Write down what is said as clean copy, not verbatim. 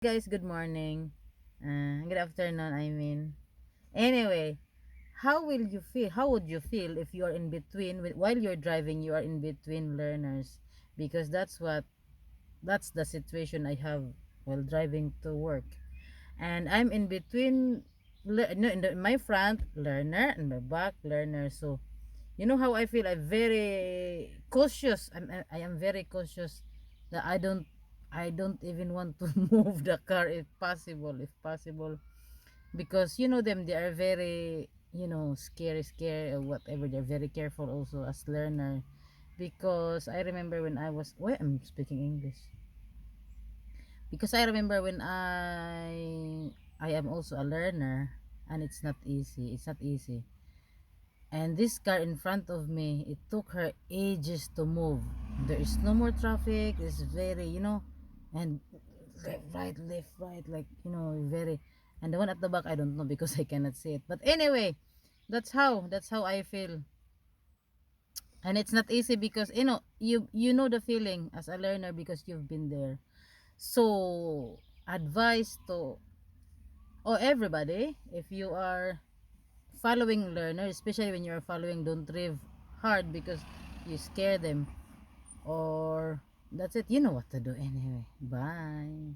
Guys, good morning. Good afternoon, I mean. Anyway, how will you feel? How would you feel if you are in between while you're driving, you are in between learners? Because that's the situation I have while driving to work. And I'm in between no, in my front learner and my back learner. So, you know how I feel? I'm very cautious. I am very cautious that I don't even want to move the car if possible, because you know them, they are very, scary or whatever. They're very careful also as learner, because I remember when I was, why I'm speaking English, because I remember when I am also a learner, and it's not easy. And this car in front of me, it took her ages to move. There is no more traffic. It's very, and left, right, like, very. And the one at the back, I don't know because I cannot see it. But anyway, that's how I feel. And it's not easy because you know the feeling as a learner because you've been there. So, advice to everybody, if you are following learner, especially when you're following, don't drive hard because you scare them. Or that's it, you know what to do anyway. Bye.